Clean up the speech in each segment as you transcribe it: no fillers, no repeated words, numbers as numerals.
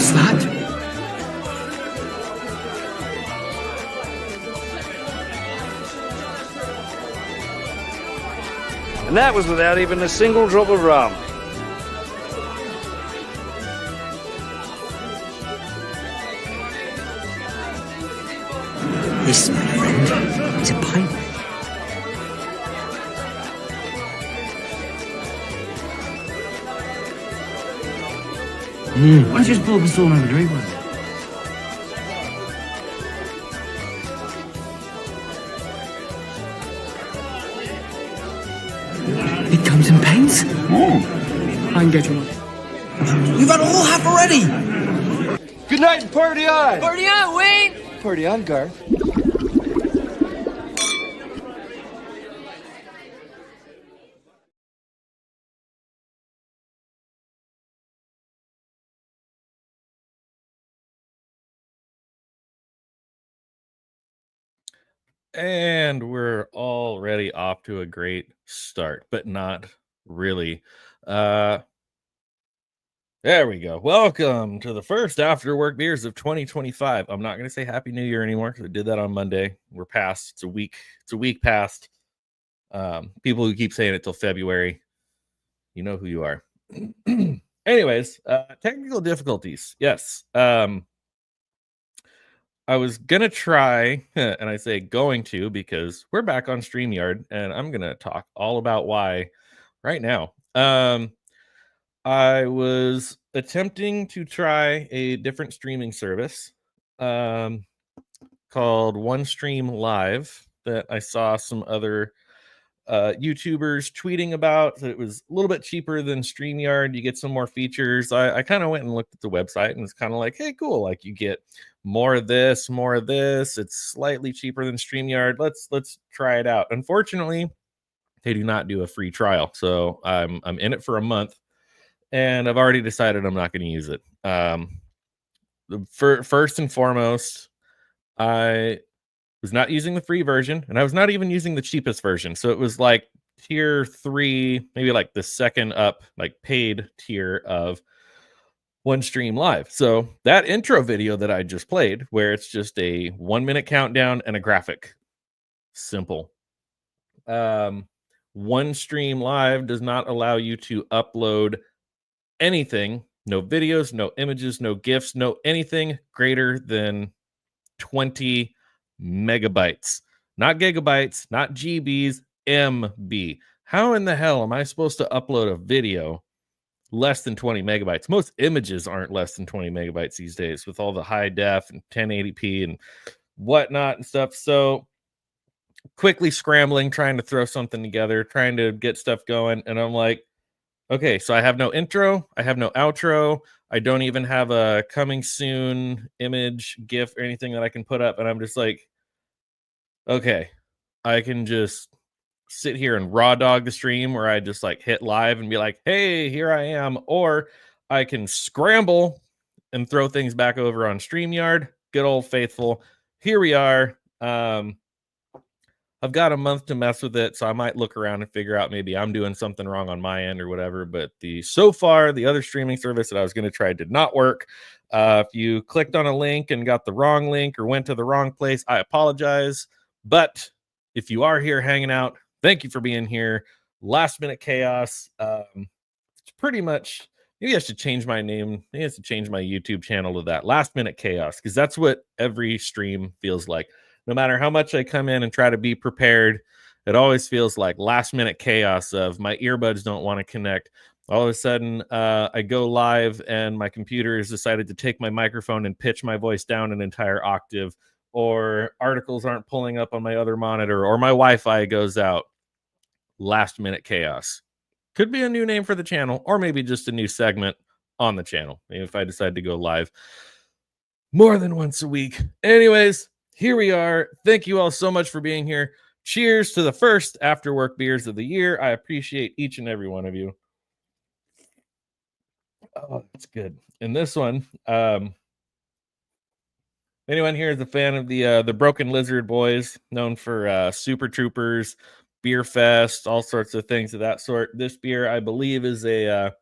What's that? And that was without even a single drop of rum. This, my friend, is a pirate. Why don't you just pull up a stool and have a drink with it? It comes in pints? I can get you one. You've had a whole half already! Good night and party on! Party on, Wayne! Party on, Garth. And we're already off to a great start, but not really. There we go. Welcome to the first After Work Beers of 2025. I'm not going to say Happy New Year anymore because I did that on Monday. We're past. It's a week past. People who keep saying it till February, you know who you are. Anyways, technical difficulties. Yes. I was going to try, and I say going to because we're back on StreamYard, and I'm going to talk all about why right now. I was attempting to try a different streaming service called OneStream Live that I saw some other YouTubers tweeting about. That it was a little bit cheaper than StreamYard. You get some more features. I kind of went and looked at the website and it's kind of like, hey, cool. Like you get more of this. It's slightly cheaper than StreamYard. Let's try it out. Unfortunately, they do not do a free trial. So I'm in it for a month and I've already decided I'm not going to use it. First and foremost, I was not using the free version and I was not even using the cheapest version. So it was like tier 3, maybe like the second up, like paid tier of OneStream Live. So that intro video that I just played, where it's just a 1-minute countdown and a graphic, simple. OneStream Live does not allow you to upload anything, no videos, no images, no GIFs, no anything greater than 20 megabytes, not gigabytes, not GBs, MB. How in the hell am I supposed to upload a video less than 20 megabytes? Most images aren't less than 20 megabytes these days with all the high def and 1080p and whatnot and stuff. So quickly scrambling, trying to throw something together, trying to get stuff going. And I'm like, okay, so I have no intro. I have no outro. I don't even have a coming soon image, GIF, or anything that I can put up. And I'm just like, okay, I can just sit here and raw dog the stream where I just like hit live and be like, hey, here I am. Or I can scramble and throw things back over on StreamYard. Good old faithful. Here we are. I've got a month to mess with it, so I might look around and figure out maybe I'm doing something wrong on my end or whatever. But so far, the other streaming service that I was going to try did not work. If you clicked on a link and got the wrong link or went to the wrong place, I apologize. But if you are here hanging out, thank you for being here. Last Minute Chaos. It's pretty much, maybe I should change my name. Maybe I should change my YouTube channel to that. Last Minute Chaos, because that's what every stream feels like. No matter how much I come in and try to be prepared, it always feels like last minute chaos of my earbuds don't want to connect. All of a sudden, I go live and my computer has decided to take my microphone and pitch my voice down an entire octave, or articles aren't pulling up on my other monitor, or my Wi-Fi goes out. Last minute chaos. Could be a new name for the channel, or maybe just a new segment on the channel. Maybe if I decide to go live more than once a week. Anyways, here we are. Thank you all so much for being here. Cheers to the first After Work Beers of the year. I appreciate each and every one of you. Oh, that's good. And this one, anyone here is a fan of the Broken Lizard Boys, known for Super Troopers, Beer Fest, all sorts of things of that sort. This beer, I believe, is a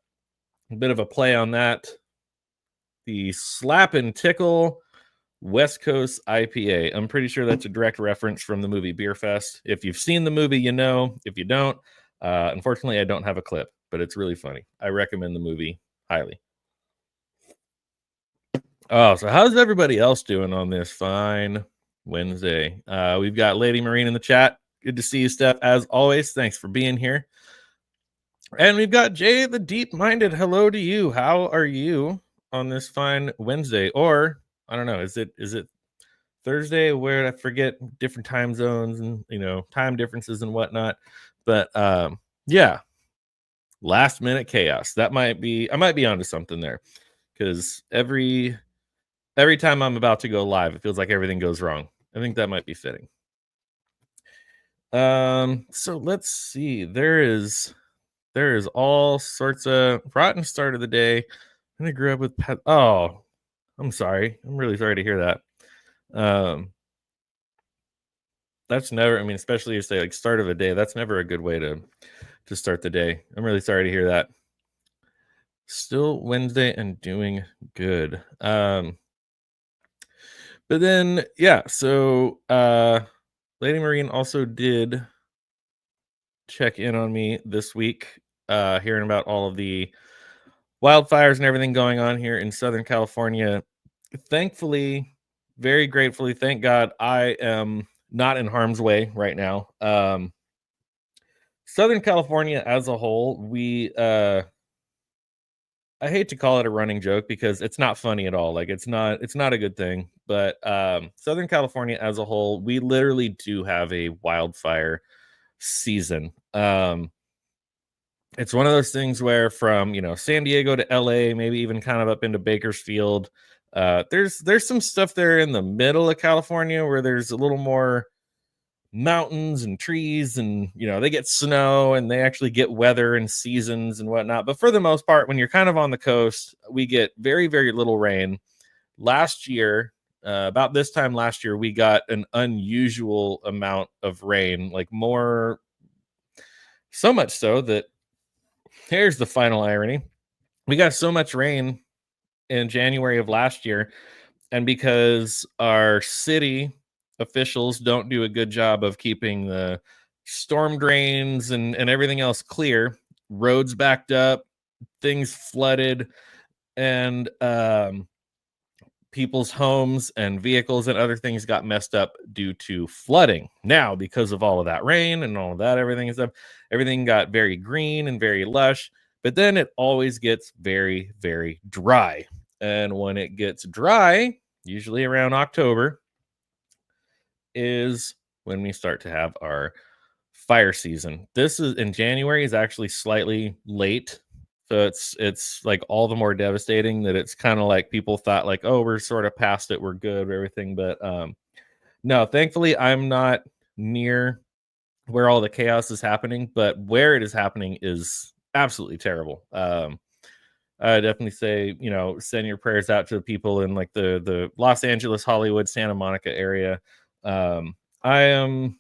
bit of a play on that. the Slap and Tickle West Coast IPA. I'm pretty sure that's a direct reference from the movie Beer Fest. If you've seen the movie, you know. If you don't, unfortunately, I don't have a clip, but it's really funny. I recommend the movie highly. Oh, so how's everybody else doing on this fine Wednesday? We've got Lady Marine in the chat. Good to see you, Steph. As always, thanks for being here. And we've got Jay the Deep Minded. Hello to you. How are you on this fine Wednesday? Or I don't know. Is it Thursday? Where I forget different time zones and time differences and whatnot. But yeah, last minute chaos. I might be onto something there, because every time I'm about to go live, it feels like everything goes wrong. I think that might be fitting. So let's see. There is all sorts of rotten start of the day. And I grew up with pet. Oh, I'm sorry. I'm really sorry to hear that. That's never, especially if say like start of a day, that's never a good way to start the day. I'm really sorry to hear that. Still Wednesday and doing good. But then, yeah, so Lady Marine also did check in on me this week, hearing about all of the wildfires and everything going on here in Southern California. Thankfully, very gratefully, thank God, I am not in harm's way right now. Southern California as a whole, I hate to call it a running joke because it's not funny at all. Like it's not a good thing. But Southern California as a whole, we literally do have a wildfire season. It's one of those things where from San Diego to LA, maybe even kind of up into Bakersfield, there's some stuff there in the middle of California where there's a little more mountains and trees, and they get snow and they actually get weather and seasons and whatnot. But for the most part, when you're kind of on the coast, we get very, very little rain. Last year, about this time last year, we got an unusual amount of rain, like more, so much so that here's the final irony. We got so much rain in January of last year, and because our city officials don't do a good job of keeping the storm drains and everything else clear, roads backed up, things flooded, and people's homes and vehicles and other things got messed up due to flooding. Now, because of all of that rain and all of that, everything got very green and very lush, but then it always gets very, very dry. And when it gets dry, usually around October, is when we start to have our fire season. This is in January, is actually slightly late. So it's like all the more devastating that it's kind of like people thought like, oh, we're sort of past it, we're good, everything. But no, thankfully I'm not near where all the chaos is happening, but where it is happening is absolutely terrible. I definitely say, send your prayers out to the people in like the Los Angeles, Hollywood, Santa Monica area. I am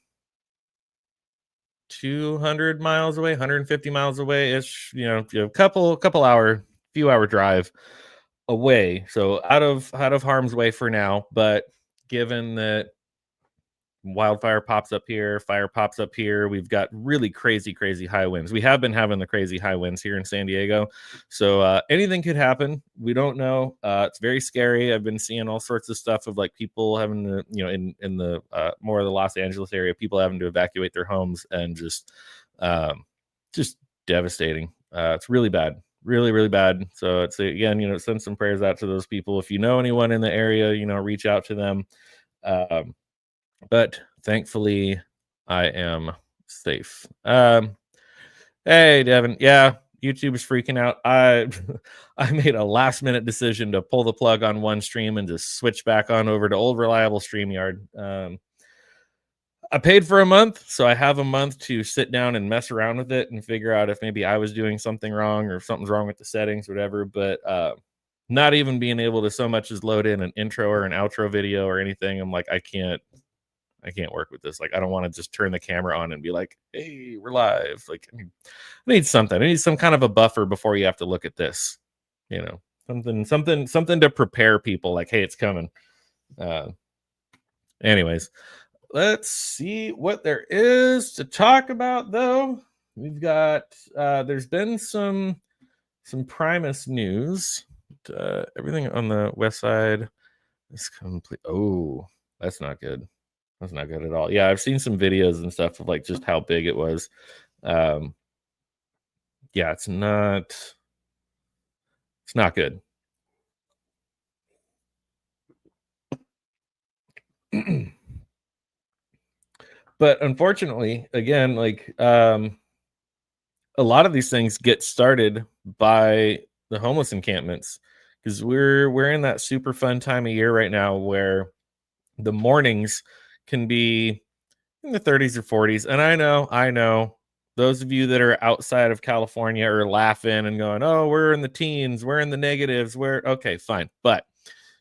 200 miles away, 150 miles away ish, a few hour drive away. So out of harm's way for now. But given that wildfire pops up here, fire pops up here, we've got really crazy high winds. We have been having the crazy high winds here in San Diego, so anything could happen. We don't know. It's very scary. I've been seeing all sorts of stuff of like people having to, in the more of the Los Angeles area, people having to evacuate their homes, and just devastating. It's really bad, really bad. So it's, again, send some prayers out to those people. If you know anyone in the area, reach out to them. But thankfully, I am safe. Hey, Devin. Yeah, YouTube is freaking out. I made a last minute decision to pull the plug on one stream and just switch back on over to old reliable StreamYard. I paid for a month, so I have a month to sit down and mess around with it and figure out if maybe I was doing something wrong or if something's wrong with the settings, whatever. But not even being able to so much as load in an intro or an outro video or anything, I'm like, I can't work with this. Like, I don't want to just turn the camera on and be like, hey, we're live. Like, I need something. I need some kind of a buffer before you have to look at this, Something to prepare people, like, hey, it's coming. Anyways, let's see what there is to talk about, though. We've got there's been some Primus news. Everything on the west side is complete. Oh, that's not good. That's not good at all. Yeah, I've seen some videos and stuff of like just how big it was. Yeah, it's not good. But unfortunately, again, like a lot of these things get started by the homeless encampments, because we're in that super fun time of year right now where the mornings can be in the 30s or 40s. And I know those of you that are outside of California are laughing and going, oh, we're in the teens, we're in the negatives, we're okay, fine. But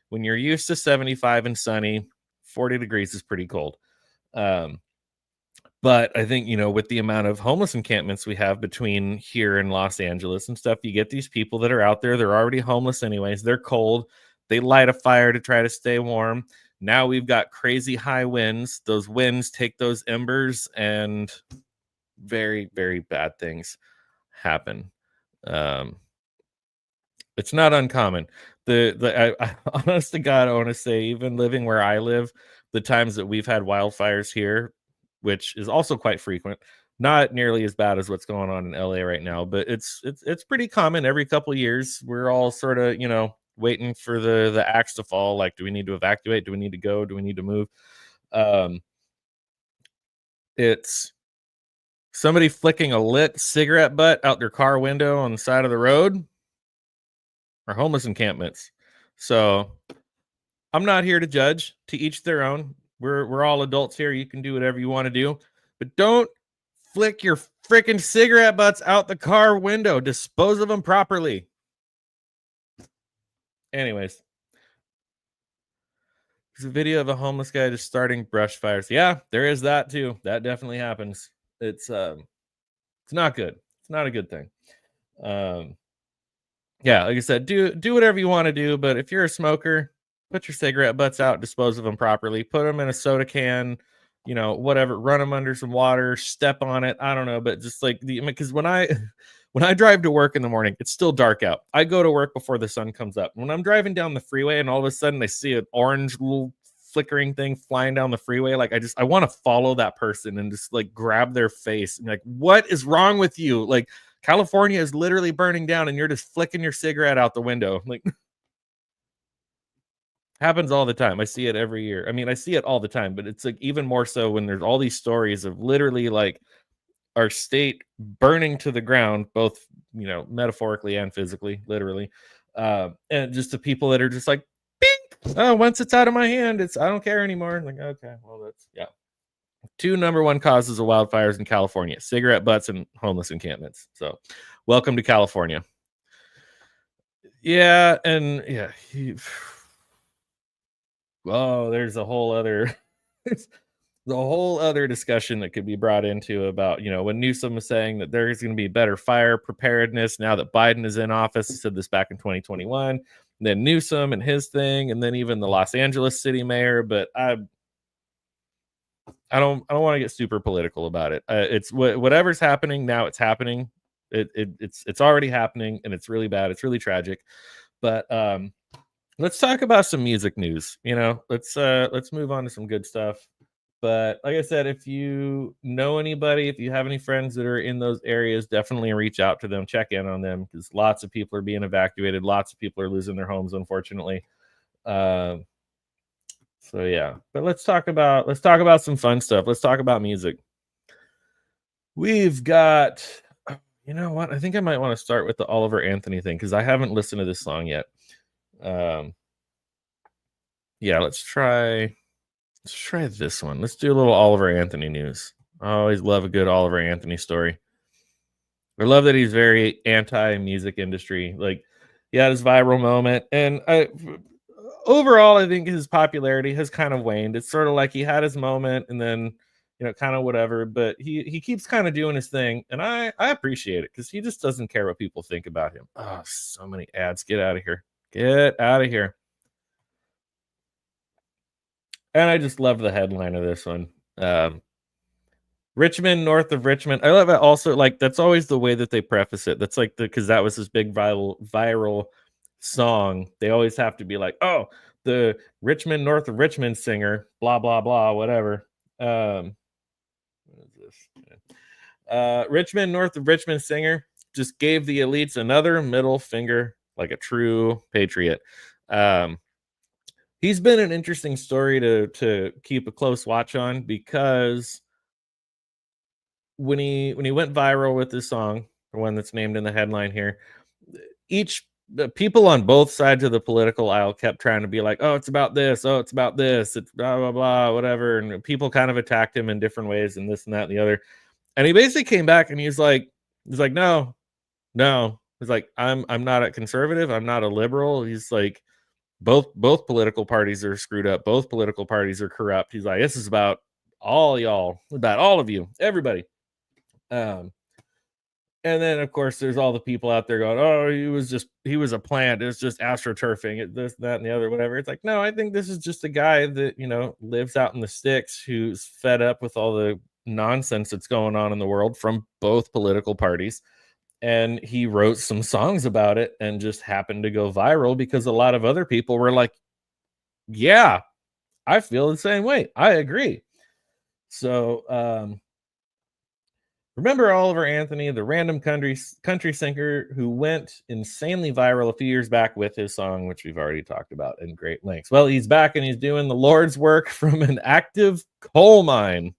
when you're used to 75 and sunny, 40 degrees is pretty cold. But I think, with the amount of homeless encampments we have between here and Los Angeles and stuff, you get these people that are out there. They're already homeless anyways. They're cold. They light a fire to try to stay warm. Now we've got crazy high winds. Those winds take those embers and very, very bad things happen. It's not uncommon. I honest to God, I want to say, even living where I live, the times that we've had wildfires here, which is also quite frequent, not nearly as bad as what's going on in LA right now, but it's pretty common every couple of years. We're all sort of, waiting for the axe to fall. Like, do we need to evacuate? Do we need to go? Do we need to move? It's somebody flicking a lit cigarette butt out their car window on the side of the road, or homeless encampments. So I'm not here to judge. To each their own. We're all adults here. You can do whatever you want to do, but don't flick your freaking cigarette butts out the car window. Dispose of them properly. Anyways, there's a video of a homeless guy just starting brush fires. Yeah, there is that too. That definitely happens. It's not good. It's not a good thing. Yeah, like I said, do whatever you want to do, but if you're a smoker, put your cigarette butts out, dispose of them properly, put them in a soda can, whatever, run them under some water, step on it. I don't know, but just like because when I drive to work in the morning, it's still dark out. I go to work before the sun comes up. When I'm driving down the freeway and all of a sudden I see an orange little flickering thing flying down the freeway, like I want to follow that person and just like grab their face and like, what is wrong with you? Like, California is literally burning down and you're just flicking your cigarette out the window. Like, happens all the time. I see it every year. I mean, I see it all the time, but it's like even more so when there's all these stories of literally like our state burning to the ground, both, metaphorically and physically, literally. And just the people that are just like, bing! Oh, once it's out of my hand, I don't care anymore. Like, okay, well, that's, yeah. 2 number 1 causes of wildfires in California: cigarette butts and homeless encampments. So welcome to California. Yeah. And yeah, there's a whole other discussion that could be brought into about, when Newsom was saying that there's going to be better fire preparedness now that Biden is in office. He said this back in 2021, and then Newsom and his thing, and then even the Los Angeles city mayor. But I don't want to get super political about it. It's whatever's happening now. It's happening. It's already happening, and it's really bad. It's really tragic. But let's talk about some music news. Let's move on to some good stuff. But like I said, if you know anybody, if you have any friends that are in those areas, definitely reach out to them, check in on them, because lots of people are being evacuated. Lots of people are losing their homes, unfortunately. So yeah, but let's talk about some fun stuff. Let's talk about music. We've got, you know what? I think I might want to start with the Oliver Anthony thing, because I haven't listened to this song yet. Yeah, let's try this one. Let's do a little Oliver Anthony news. I always love a good Oliver Anthony story. I love that he's very anti-music industry. Like, he had his viral moment, and overall, I think his popularity has kind of waned. It's sort of like he had his moment and then, kind of whatever, but he keeps kind of doing his thing, and I appreciate it, because he just doesn't care what people think about him. Oh, so many ads. Get out of here. Get out of here. And I just love the headline of this one. Richmond, north of Richmond. I love it also, like, that's always the way that they preface it. That's like because that was this big viral song. They always have to be like, oh, the Richmond, north of Richmond singer, blah, blah, blah, whatever. What is this? Richmond, north of Richmond singer just gave the elites another middle finger like a true patriot. He's been an interesting story to keep a close watch on because when he went viral with this song, the one that's named in the headline here, the people on both sides of the political aisle kept trying to be like, oh, it's about this, oh, it's about this, it's blah blah blah, whatever, and people kind of attacked him in different ways and this and that and the other. And he basically came back and he's like, no. He's like, I'm not a conservative, I'm not a liberal. He's like, both political parties are screwed up, both political parties are corrupt. He's like, this is about all y'all, about all of you, everybody. And then of course there's all the people out there going, oh, he was a plant, it's just astroturfing, this, that, and the other, whatever. It's like, no, I think this is just a guy that, you know, lives out in the sticks, who's fed up with all the nonsense that's going on in the world from both political parties. And he wrote some songs about it and just happened to go viral because a lot of other people were like, yeah, I feel the same way, I agree. So remember Oliver Anthony, the random country singer who went insanely viral a few years back with his song, which we've already talked about in great lengths. Well, he's back and he's doing the Lord's work from an active coal mine.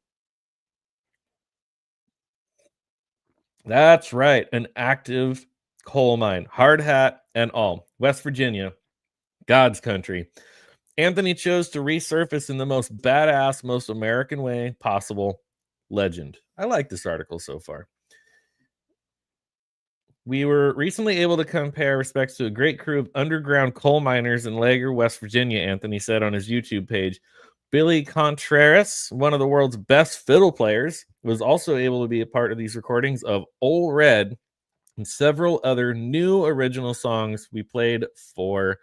That's right, an active coal mine, hard hat and all. West Virginia, God's country. Anthony chose to resurface in the most badass, most American way possible. Legend. I like this article so far. We were recently able to compare respects to a great crew of underground coal miners in Lager, West Virginia, Anthony said on his YouTube page. Billy Contreras, one of the world's best fiddle players, was also able to be a part of these recordings of Ol' Red and several other new original songs we played for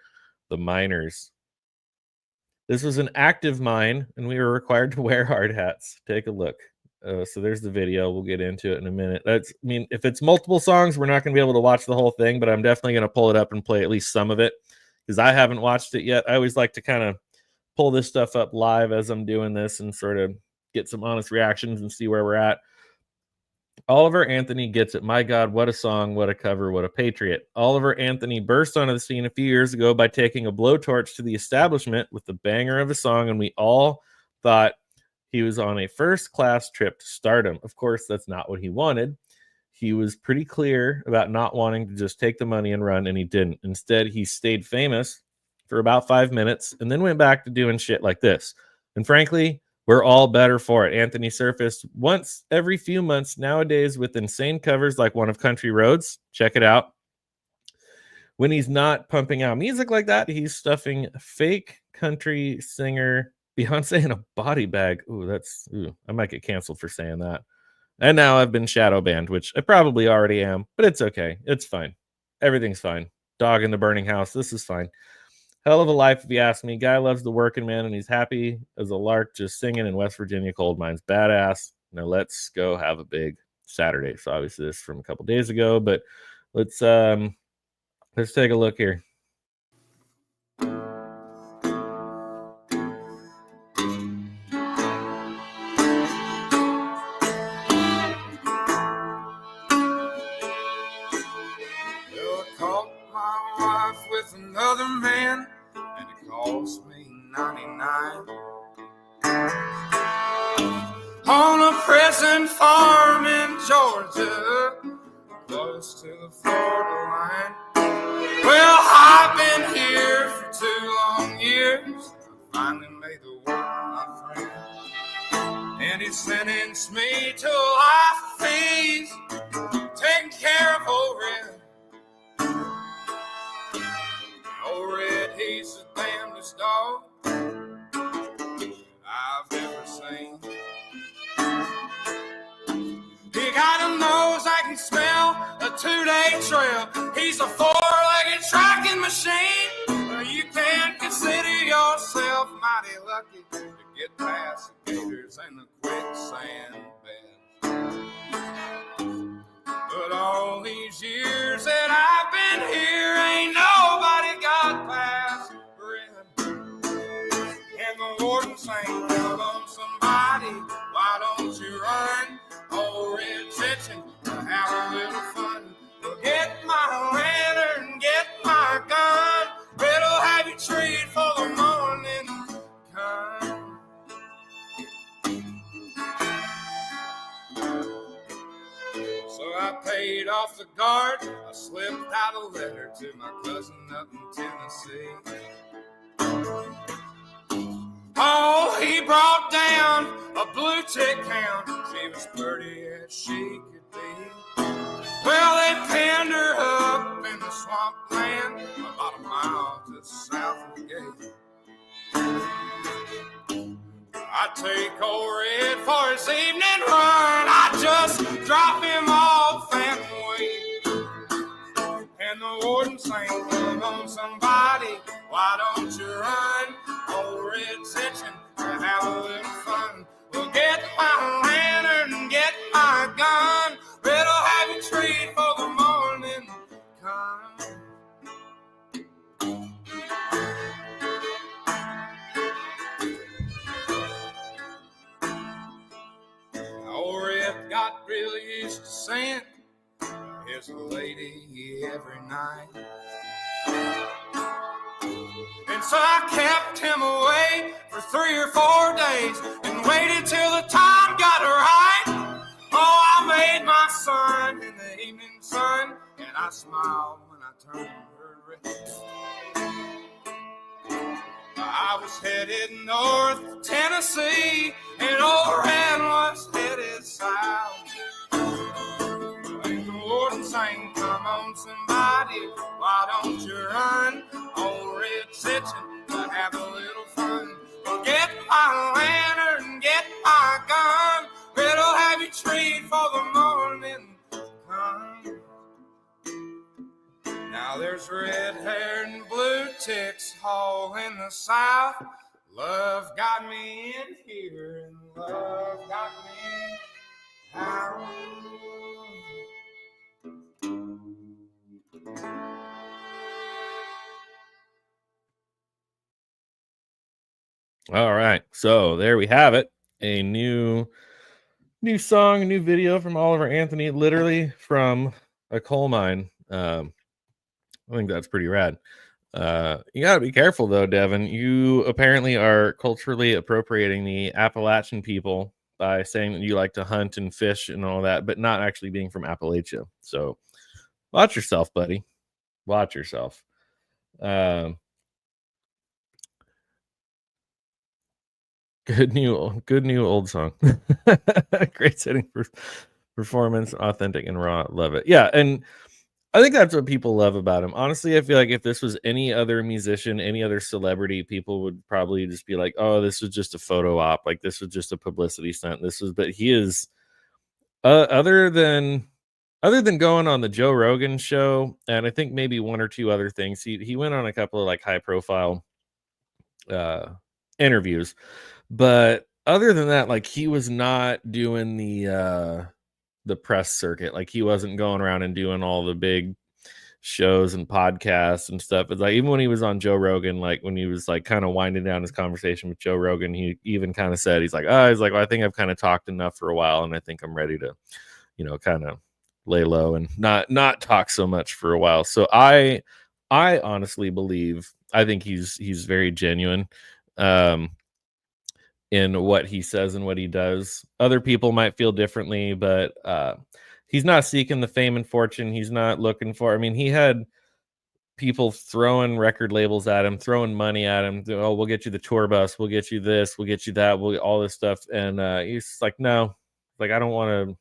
the miners. This was an active mine, and we were required to wear hard hats. Take a look. So there's the video. We'll get into it in a minute. If it's multiple songs, we're not going to be able to watch the whole thing, but I'm definitely going to pull it up and play at least some of it because I haven't watched it yet. I always like to kind of pull this stuff up live as I'm doing this and sort of get some honest reactions and see where we're at. Oliver Anthony gets it. My God, what a song, what a cover, what a patriot. Oliver Anthony burst onto the scene a few years ago by taking a blowtorch to the establishment with the banger of a song, and we all thought he was on a first-class trip to stardom. Of course, that's not what he wanted. He was pretty clear about not wanting to just take the money and run, and he didn't. Instead, he stayed famous for about 5 minutes and then went back to doing shit like this. And frankly, we're all better for it. Anthony surfaced once every few months nowadays with insane covers like one of Country Roads. Check it out. When he's not pumping out music like that, he's stuffing fake country singer Beyonce in a body bag. I might get canceled for saying that. And now I've been shadow banned, which I probably already am, but it's okay. It's fine. Everything's fine. Dog in the burning house. This is fine. Hell of a life, if you ask me. Guy loves the working man, and he's happy as a lark just singing in West Virginia coal mines. Badass. Now let's go have a big Saturday. So obviously this is from a couple days ago, but let's take a look here. Another man, and it cost me 99 on a present farm in Georgia, close to the Florida line. Well, I've been here for 2 long years. I finally made the world my friend, and he sentenced me to a life of fees, taking care of old Red. Old Red, he's the damnedest dog I've ever seen. He got a nose I can smell, a 2-day trail. He's a 4-legged tracking machine. you can consider yourself mighty lucky to get past the gators and the quicksand beds. But all these years that I've been here, ain't nobody got past red. And the warden sang, "Come on, somebody, why don't you run? Old red kitchen to have a little fun. Well, get my lantern, get my gun. Red'll have you treat for the morning come." So I paid off the guard. I slipped out a letter to my cousin up in Tennessee. Oh, he brought down a blue tick hound. She was pretty as she could be. Well, they pinned her up in the swampland about a mile to the south of the gate. I take old Red for his evening run. I just drop him off and wait. And the warden sang, "Come on, somebody, why don't you run? Old Red's itching to have a little fun. Well, get my lantern, get my gun. Red'll have you treat for the morning come." Old Red got really used to saying his lady every night. And so I kept him away for 3 or 4 days and waited till the time got right. Oh, I made my son in the evening sun, and I smiled when I turned her red. I was headed north to Tennessee, and old Red was headed south. And the warden sang, "Come on, somebody, why don't you run? Old Red's itching to have a little fun. Well, get my lantern, get my gun. Red'll have you treat for the morning come." Now there's red hair and blue ticks all in the south. Love got me in here and love got me out. All right, so there we have it. A new song, a new video from Oliver Anthony, literally from a coal mine. I think that's pretty rad. You gotta be careful though, Devin. You apparently are culturally appropriating the Appalachian people by saying that you like to hunt and fish and all that, but not actually being from Appalachia. So watch yourself, buddy. Watch yourself. Good new old song. Great setting for performance, authentic and raw. Love it. Yeah, and I think that's what people love about him. Honestly, I feel like if this was any other musician, any other celebrity, people would probably just be like, "Oh, this was just a photo op. Like this was just a publicity stunt." But he is other than going on the Joe Rogan show, and I think maybe one or two other things. He went on a couple of like high profile interviews, but other than that, like he was not doing the press circuit. Like he wasn't going around and doing all the big shows and podcasts and stuff. It's like even when he was on Joe Rogan, like when he was like kind of winding down his conversation with Joe Rogan, he even kind of said, he's like, well, I think I've kind of talked enough for a while, and I think I'm ready to, kind of lay low and not talk so much for a while. So I honestly believe, I think he's very genuine in what he says and what he does. Other people might feel differently, but he's not seeking the fame and fortune. He's not looking for, he had people throwing record labels at him, throwing money at him. Oh, we'll get you the tour bus. We'll get you this. We'll get you that. All this stuff. And he's like, no, like, I don't want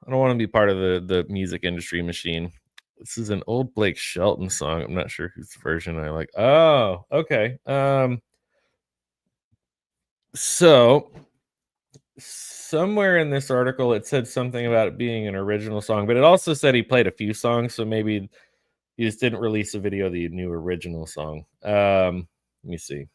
to be part of the music industry machine. This is an old Blake Shelton song. I'm not sure whose version I like. Oh, okay. So somewhere in this article, it said something about it being an original song, but it also said he played a few songs. So maybe, He just didn't release a video of the new original song. Let me see.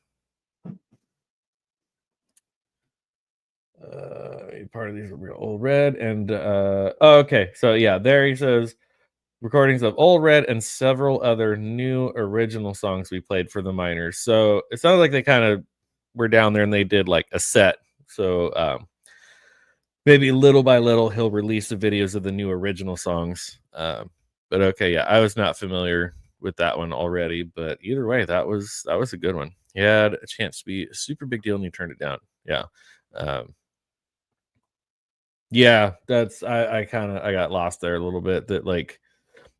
Part of these are Old Red and okay. So yeah, there he says recordings of Old Red and several other new original songs we played for the miners. So it sounds like they kind of were down there and they did like a set. So maybe little by little he'll release the videos of the new original songs. But okay, yeah, I was not familiar with that one already. But either way, that was a good one. He had a chance to be a super big deal and he turned it down. Yeah. Yeah, that's I got lost there a little bit. That like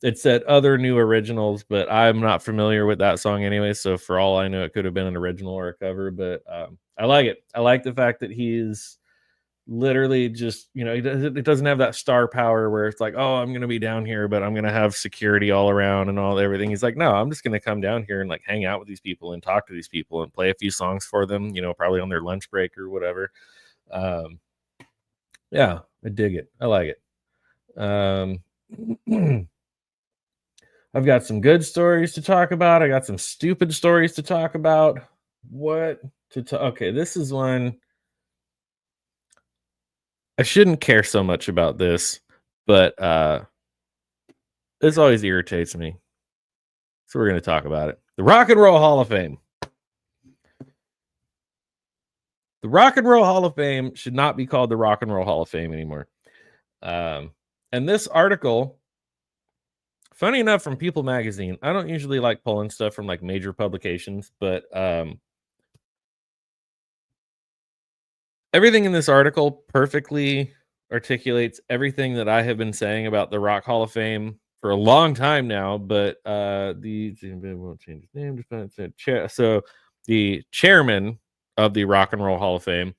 it said other new originals, but I'm not familiar with that song anyway. So for all I know, it could have been an original or a cover. But I like it. I like the fact that he's literally just, it doesn't have that star power where it's like, oh, I'm gonna be down here, but I'm gonna have security all around and all everything. He's like, no, I'm just gonna come down here and like hang out with these people and talk to these people and play a few songs for them, probably on their lunch break or whatever. Yeah, I dig it. I like it. I've got some good stories to talk about. I got some stupid stories to talk about. Okay, this is one. I shouldn't care so much about this, but this always irritates me. So we're going to talk about it. The Rock and Roll Hall of Fame. The Rock and Roll Hall of Fame should not be called the Rock and Roll Hall of Fame anymore. And this article, funny enough, from People Magazine. I don't usually like pulling stuff from like major publications, but everything in this article perfectly articulates everything that I have been saying about the Rock Hall of Fame for a long time now. But won't change his name. So the chairman of the Rock and Roll Hall of Fame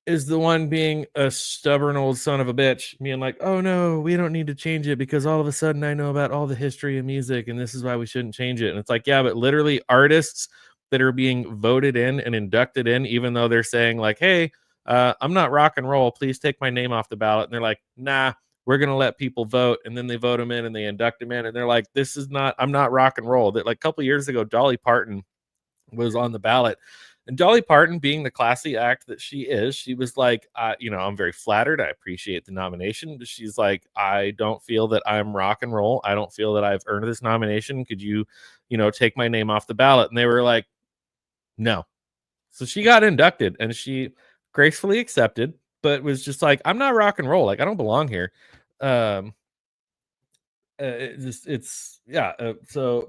is the one being a stubborn old son of a bitch, being like, oh no, we don't need to change it because all of a sudden I know about all the history of music and this is why we shouldn't change it. And it's like, yeah, but literally artists that are being voted in and inducted in, even though they're saying like, hey, I'm not rock and roll, please take my name off the ballot. And they're like, nah, we're going to let people vote. And then they vote them in and they induct them in. And they're like, I'm not rock and roll. That like a couple years ago, Dolly Parton was on the ballot. And Dolly Parton, being the classy act that she is, she was like, I'm very flattered. I appreciate the nomination. But she's like, I don't feel that I'm rock and roll. I don't feel that I've earned this nomination. Could you, take my name off the ballot? And they were like, no. So she got inducted and she gracefully accepted, but was just like, I'm not rock and roll. Like, I don't belong here. So,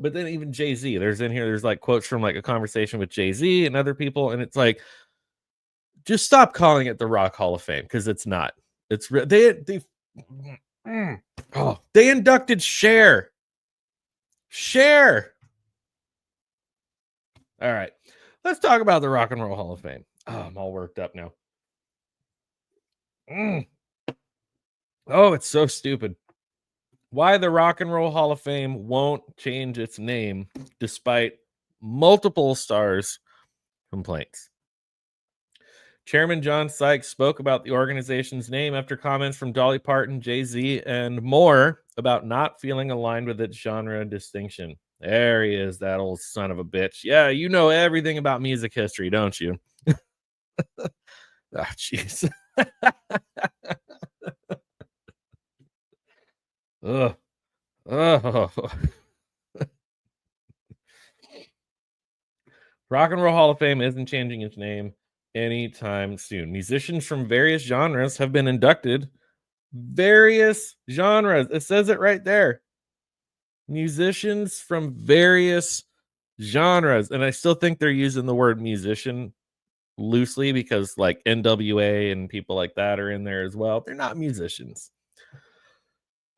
but then even Jay-Z, there's like quotes from like a conversation with Jay-Z and other people. And it's like, just stop calling it the Rock Hall of Fame. Cause it's not, they inducted Cher. All right. Let's talk about the Rock and Roll Hall of Fame. Oh, I'm all worked up now. Oh, it's so stupid. Why the Rock and Roll Hall of Fame won't change its name despite multiple stars' complaints. Chairman John Sykes spoke about the organization's name after comments from Dolly Parton, Jay-Z, and more about not feeling aligned with its genre distinction. There he is, that old son of a bitch. Yeah, you know everything about music history, don't you? Ah, jeez. Ugh. Oh. Rock and Roll Hall of Fame isn't changing its name anytime soon. Musicians from various genres have been inducted. Various genres. It says it right there. Musicians from various genres. And I still think they're using the word musician loosely because like NWA and people like that are in there as well. They're not musicians.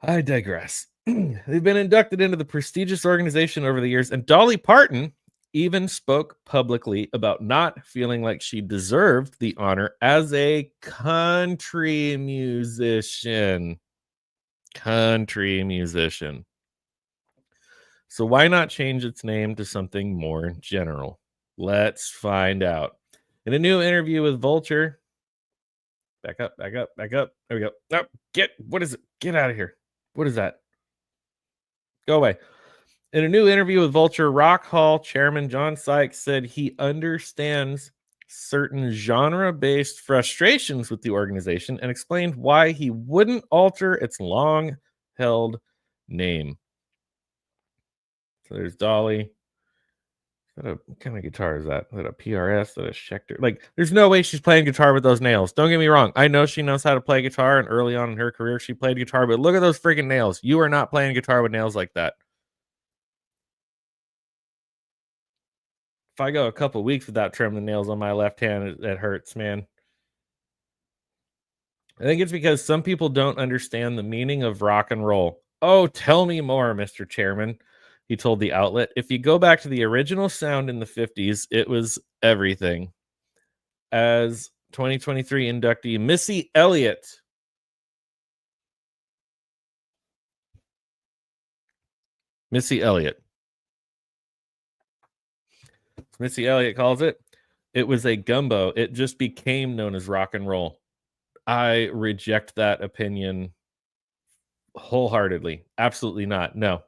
I digress. They've been inducted into the prestigious organization over the years, and Dolly Parton even spoke publicly about not feeling like she deserved the honor as a country musician. So why not change its name to something more general? Let's find out. In a new interview with Vulture, back up. There we go. No, what is it? Get out of here. What is that? Go away. In a new interview with Vulture, Rock Hall chairman John Sykes said he understands certain genre-based frustrations with the organization and explained why he wouldn't alter its long-held name. So there's Dolly. What kind of guitar is that? Is that a PRS? Is that a Schecter? Like, there's no way she's playing guitar with those nails. Don't get me wrong. I know she knows how to play guitar, and early on in her career, she played guitar, but look at those freaking nails. You are not playing guitar with nails like that. If I go a couple weeks without trimming the nails on my left hand, it hurts, man. I think it's because some people don't understand the meaning of rock and roll. Oh, tell me more, Mr. Chairman, he told the outlet. If you go back to the original sound in the 50s, it was everything. As 2023 inductee Missy Elliott calls it, it was a gumbo. It just became known as rock and roll. I reject that opinion wholeheartedly. Absolutely not. No.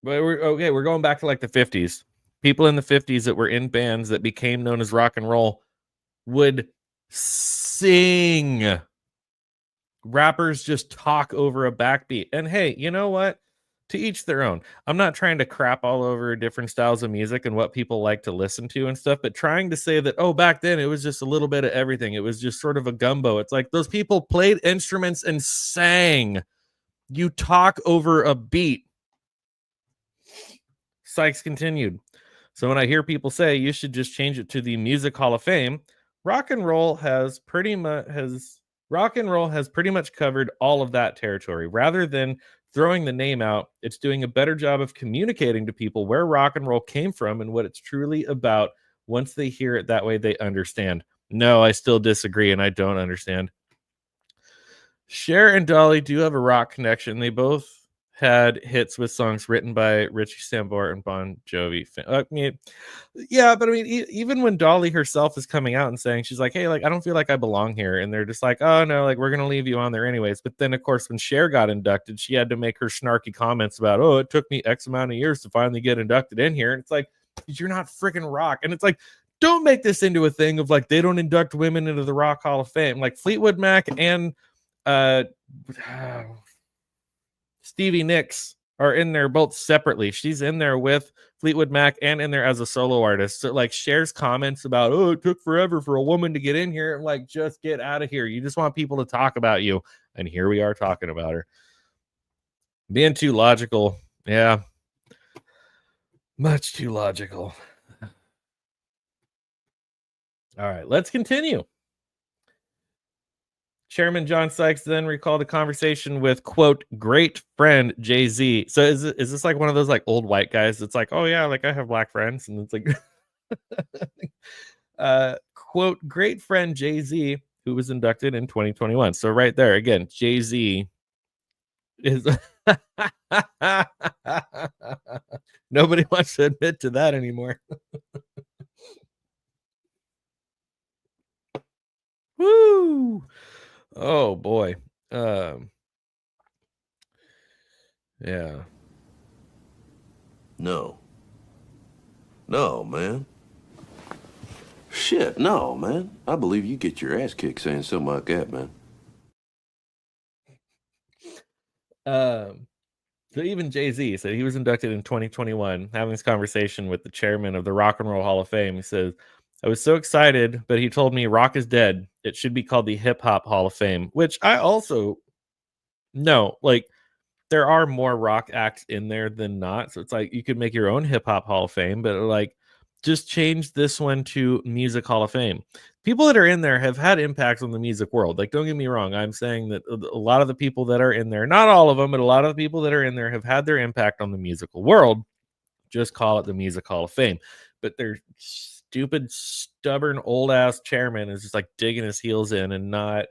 But we're going back to like the 50s. People in the 50s that were in bands that became known as rock and roll would sing. Rappers just talk over a backbeat. And hey, you know what? To each their own. I'm not trying to crap all over different styles of music and what people like to listen to and stuff, but trying to say that, oh, back then it was just a little bit of everything. It was just sort of a gumbo. It's like those people played instruments and sang. You talk over a beat. Sykes continued. So when I hear people say you should just change it to the Music Hall of Fame, rock and roll has pretty much covered all of that territory. Rather than throwing the name out, it's doing a better job of communicating to people where rock and roll came from and what it's truly about. Once they hear it that way, they understand. No, I still disagree, and I don't understand. Cher and Dolly do have a rock connection. They both had hits with songs written by Richie Sambora and Bon Jovi. Yeah, but I mean, even when Dolly herself is coming out and saying, she's like, hey, like, I don't feel like I belong here. And they're just like, oh, no, like, we're going to leave you on there anyways. But then, of course, when Cher got inducted, she had to make her snarky comments about, oh, it took me X amount of years to finally get inducted in here. And it's like, you're not freaking rock. And it's like, don't make this into a thing of like, they don't induct women into the Rock Hall of Fame. Like Fleetwood Mac and Stevie Nicks are in there both separately. She's in there with Fleetwood Mac and in there as a solo artist. So like Cher's comments about, oh, it took forever for a woman to get in here. Like, just get out of here. You just want people to talk about you. And here we are talking about her. Being too logical. Yeah. Much too logical. All right, let's continue. Chairman John Sykes then recalled a conversation with, quote, great friend Jay-Z. So is this like one of those like old white guys that's like, oh yeah, like I have black friends, and it's like quote, great friend Jay-Z, who was inducted in 2021. So right there again, Jay-Z is nobody wants to admit to that anymore. Woo! Oh boy. Yeah. No, man. Shit, no, man. I believe you get your ass kicked saying something like that, man. So even Jay-Z said he was inducted in 2021, having this conversation with the chairman of the Rock and Roll Hall of Fame. He says, I was so excited, but he told me rock is dead. It should be called the Hip Hop Hall of Fame, which I also know. Like, there are more rock acts in there than not. So it's like you could make your own Hip Hop Hall of Fame, but like just change this one to Music Hall of Fame. People that are in there have had impacts on the music world. Like, don't get me wrong. I'm saying that a lot of the people that are in there, not all of them, but a lot of the people that are in there have had their impact on the musical world. Just call it the Music Hall of Fame. But they're stupid, stubborn, old ass chairman is just like digging his heels in and not.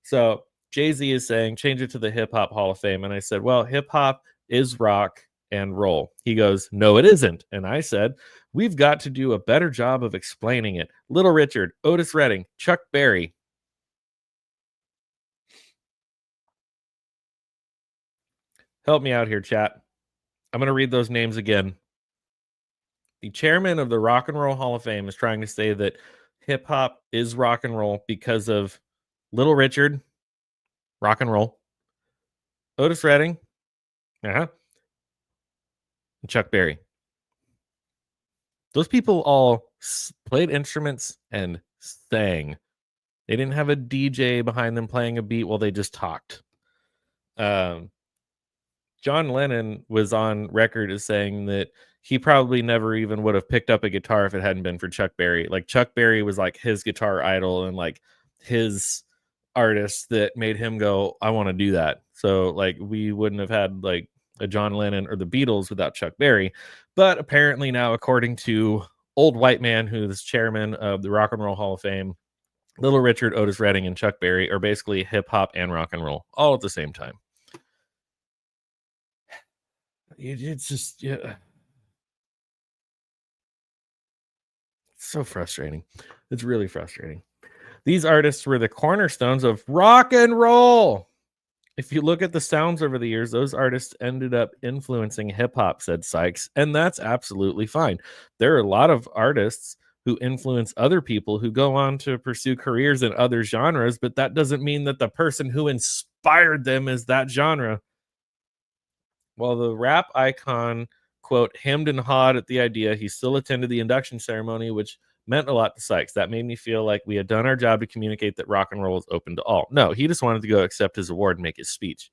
So Jay-Z is saying, change it to the Hip Hop Hall of Fame. And I said, well, hip hop is rock and roll. He goes, no, it isn't. And I said, we've got to do a better job of explaining it. Little Richard, Otis Redding, Chuck Berry. Help me out here, chat. I'm going to read those names again. The chairman of the Rock and Roll Hall of Fame is trying to say that hip hop is rock and roll because of Little Richard, rock and roll, Otis Redding, and Chuck Berry. Those people all played instruments and sang. They didn't have a DJ behind them playing a beat while they just talked. John Lennon was on record as saying that he probably never even would have picked up a guitar if it hadn't been for Chuck Berry. Like Chuck Berry was like his guitar idol and like his artist that made him go, I want to do that. So like we wouldn't have had like a John Lennon or the Beatles without Chuck Berry. But apparently now, according to Old White Man, who's chairman of the Rock and Roll Hall of Fame, Little Richard, Otis Redding, and Chuck Berry are basically hip hop and rock and roll all at the same time. It's just, yeah. It's so frustrating. It's really frustrating. These artists were the cornerstones of rock and roll. If you look at the sounds over the years, those artists ended up influencing hip hop, said Sykes, and that's absolutely fine. There are a lot of artists who influence other people who go on to pursue careers in other genres, but that doesn't mean that the person who inspired them is that genre. While the rap icon, quote, hemmed and hawed at the idea, he still attended the induction ceremony, which meant a lot to Sykes. That made me feel like we had done our job to communicate that rock and roll is open to all. No, he just wanted to go accept his award and make his speech.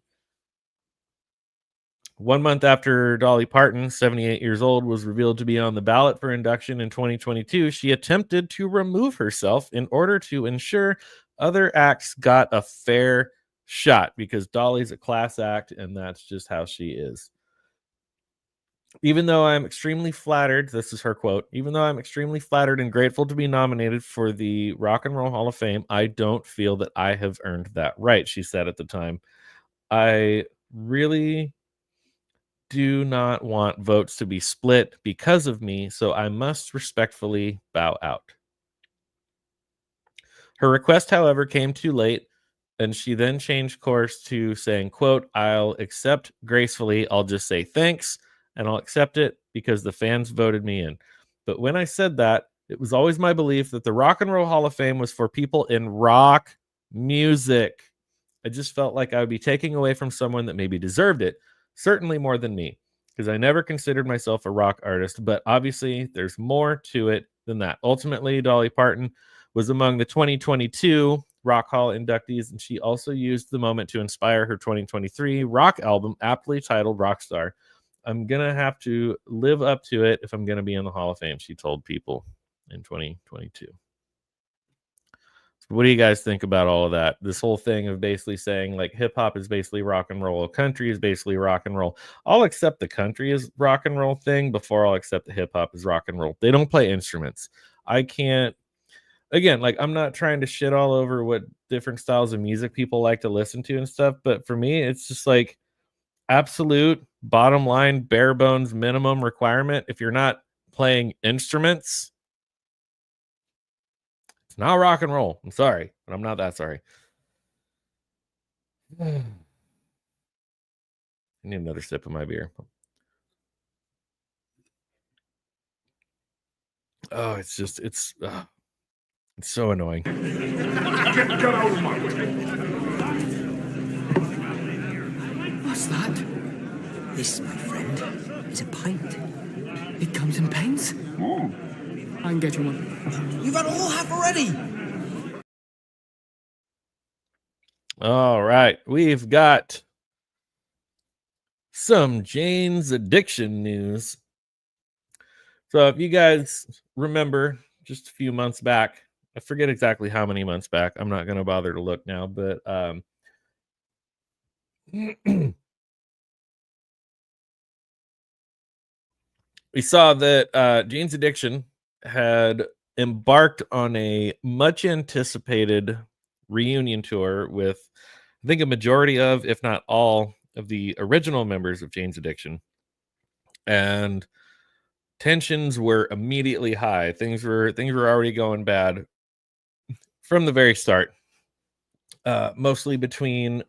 1 month after Dolly Parton, 78 years old, was revealed to be on the ballot for induction in 2022, she attempted to remove herself in order to ensure other acts got a fair shot, because Dolly's a class act and that's just how she is. Even though I'm extremely flattered, this is her quote, even though I'm extremely flattered and grateful to be nominated for the Rock and Roll Hall of Fame, I don't feel that I have earned that right, she said at the time. I really do not want votes to be split because of me, so I must respectfully bow out. Her request, however, came too late, and she then changed course to saying, quote, I'll accept gracefully. I'll just say thanks, and I'll accept it because the fans voted me in. But when I said that, it was always my belief that the Rock and Roll Hall of Fame was for people in rock music. I just felt like I would be taking away from someone that maybe deserved it, certainly more than me, because I never considered myself a rock artist, but obviously there's more to it than that. Ultimately, Dolly Parton was among the 2022 Rock Hall inductees, and she also used the moment to inspire her 2023 rock album, aptly titled Rockstar. I'm going to have to live up to it if I'm going to be in the Hall of Fame, she told People in 2022. What do you guys think about all of that? This whole thing of basically saying like hip hop is basically rock and roll, country is basically rock and roll. I'll accept the country is rock and roll thing before I'll accept the hip hop is rock and roll. They don't play instruments. I can't, again, like I'm not trying to shit all over what different styles of music people like to listen to and stuff, but for me, it's just like absolute bottom line, bare bones minimum requirement. If you're not playing instruments, it's not rock and roll. I'm sorry, but I'm not that sorry. I need another sip of my beer. Oh, it's just, it's so annoying. Get out of my way. What's that? This, my friend, is a pint. It comes in pints? I can get you one. You've had a whole half already. All right, we've got some Jane's Addiction news. So if you guys remember just a few months back, I forget exactly how many months back, I'm not going to bother to look now, but we saw that Jane's Addiction had embarked on a much anticipated reunion tour with, I think, a majority of, if not all, of the original members of Jane's Addiction. And tensions were immediately high. Things were already going bad from the very start, mostly between